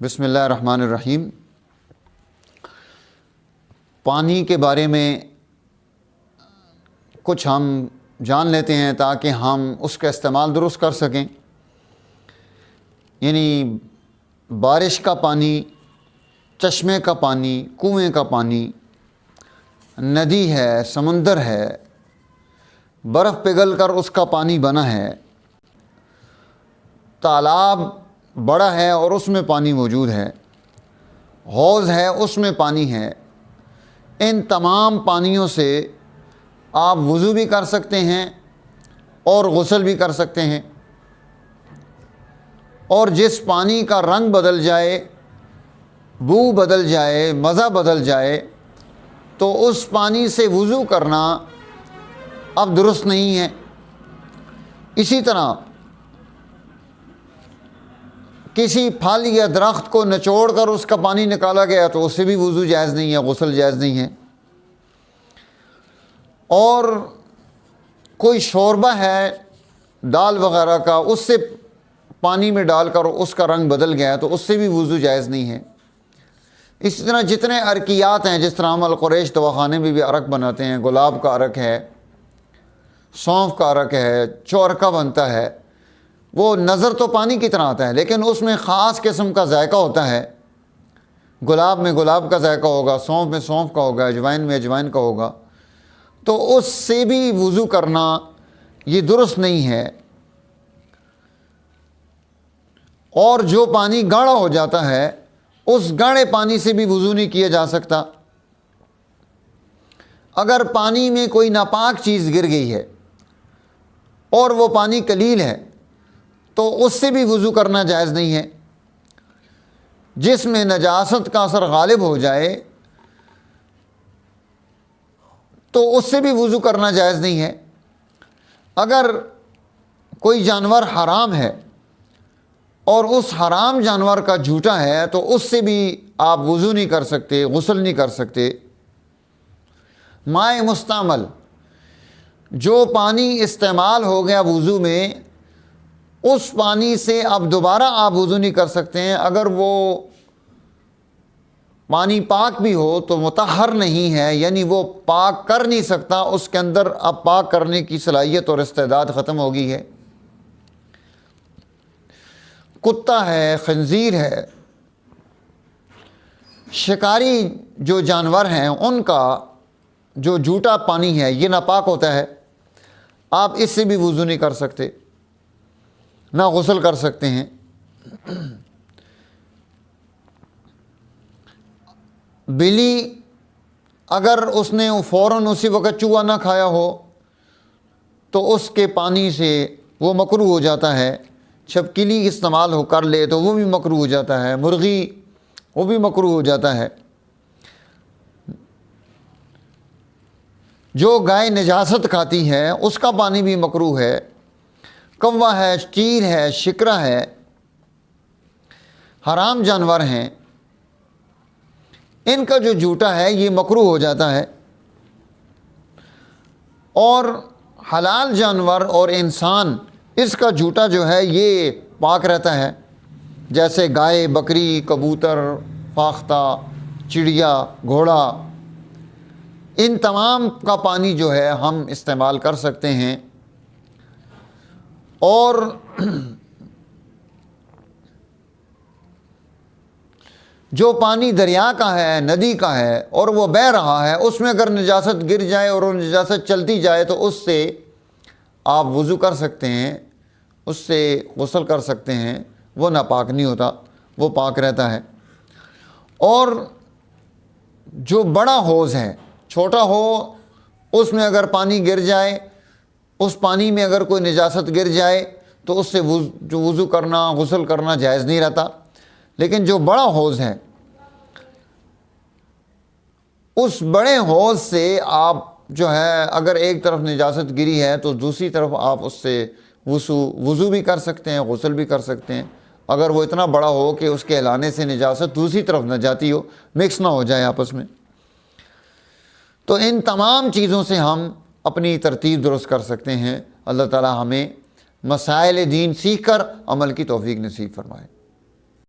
بسم اللہ الرحمن الرحیم۔ پانی کے بارے میں کچھ ہم جان لیتے ہیں تاکہ ہم اس کا استعمال درست کر سکیں۔ یعنی بارش کا پانی، چشمے کا پانی، کنویں کا پانی، ندی ہے، سمندر ہے، برف پگھل کر اس کا پانی بنا ہے، تالاب بڑا ہے اور اس میں پانی موجود ہے، حوض ہے اس میں پانی ہے، ان تمام پانیوں سے آپ وضو بھی کر سکتے ہیں اور غسل بھی کر سکتے ہیں۔ اور جس پانی کا رنگ بدل جائے، بو بدل جائے، مزہ بدل جائے، تو اس پانی سے وضو کرنا اب درست نہیں ہے۔ اسی طرح کسی پھل یا درخت کو نچوڑ کر اس کا پانی نکالا گیا تو اس سے بھی وضو جائز نہیں ہے، غسل جائز نہیں ہے۔ اور کوئی شوربہ ہے دال وغیرہ کا، اس سے پانی میں ڈال کر اس کا رنگ بدل گیا تو اس سے بھی وضو جائز نہیں ہے۔ اسی طرح جتنے عرقیات ہیں، جس طرح ہم القریش دواخانے میں بھی عرق بناتے ہیں، گلاب کا عرق ہے، سونف کا عرق ہے، چورکا بنتا ہے، وہ نظر تو پانی کی طرح آتا ہے لیکن اس میں خاص قسم کا ذائقہ ہوتا ہے۔ گلاب میں گلاب کا ذائقہ ہوگا، سونف میں سونف کا ہوگا، اجوائن میں اجوائن کا ہوگا، تو اس سے بھی وضو کرنا یہ درست نہیں ہے۔ اور جو پانی گاڑھا ہو جاتا ہے، اس گاڑھے پانی سے بھی وضو نہیں کیا جا سکتا۔ اگر پانی میں کوئی ناپاک چیز گر گئی ہے اور وہ پانی قلیل ہے تو اس سے بھی وضو کرنا جائز نہیں ہے۔ جس میں نجاست کا اثر غالب ہو جائے تو اس سے بھی وضو کرنا جائز نہیں ہے۔ اگر کوئی جانور حرام ہے اور اس حرام جانور کا جھوٹا ہے تو اس سے بھی آپ وضو نہیں کر سکتے، غسل نہیں کر سکتے۔ مائع مستعمل، جو پانی استعمال ہو گیا وضو میں، اس پانی سے اب دوبارہ آپ وضو نہیں کر سکتے ہیں۔ اگر وہ پانی پاک بھی ہو تو مطہر نہیں ہے، یعنی وہ پاک کر نہیں سکتا، اس کے اندر اب پاک کرنے کی صلاحیت اور استعداد ختم ہو گئی ہے۔ کتا ہے، خنزیر ہے، شکاری جو جانور ہیں، ان کا جو جھوٹا پانی ہے یہ ناپاک ہوتا ہے، آپ اس سے بھی وضو نہیں کر سکتے، نہ غسل کر سکتے ہیں۔ بلی اگر اس نے فوراً اسی وقت چوہا نہ کھایا ہو تو اس کے پانی سے وہ مکروہ ہو جاتا ہے۔ چھپکلی استعمال ہو کر لے تو وہ بھی مکروہ ہو جاتا ہے، مرغی وہ بھی مکروہ ہو جاتا ہے۔ جو گائے نجاست کھاتی ہے اس کا پانی بھی مکروہ ہے۔ کوا ہے، چیر ہے، شکرا ہے، حرام جانور ہیں، ان کا جو جھوٹا ہے یہ مکروہ ہو جاتا ہے۔ اور حلال جانور اور انسان، اس کا جھوٹا جو ہے یہ پاک رہتا ہے، جیسے گائے، بکری، کبوتر، فاختہ، چڑیا، گھوڑا، ان تمام کا پانی جو ہے ہم استعمال کر سکتے ہیں۔ اور جو پانی دریا کا ہے، ندی کا ہے اور وہ بہہ رہا ہے، اس میں اگر نجاست گر جائے اور وہ نجاست چلتی جائے تو اس سے آپ وضو کر سکتے ہیں، اس سے غسل کر سکتے ہیں، وہ ناپاک نہیں ہوتا، وہ پاک رہتا ہے۔ اور جو بڑا حوض ہے، چھوٹا ہو، اس میں اگر پانی گر جائے، اس پانی میں اگر کوئی نجاست گر جائے تو اس سے وضو کرنا، غسل کرنا جائز نہیں رہتا۔ لیکن جو بڑا حوض ہے، اس بڑے حوض سے آپ جو ہے اگر ایک طرف نجاست گری ہے تو دوسری طرف آپ اس سے وضو بھی کر سکتے ہیں، غسل بھی کر سکتے ہیں، اگر وہ اتنا بڑا ہو کہ اس کے ہلانے سے نجاست دوسری طرف نہ جاتی ہو، مکس نہ ہو جائے آپس میں۔ تو ان تمام چیزوں سے ہم اپنی ترتیب درست کر سکتے ہیں۔ اللہ تعالی ہمیں مسائل دین سیکھ کر عمل کی توفیق نصیب فرمائے۔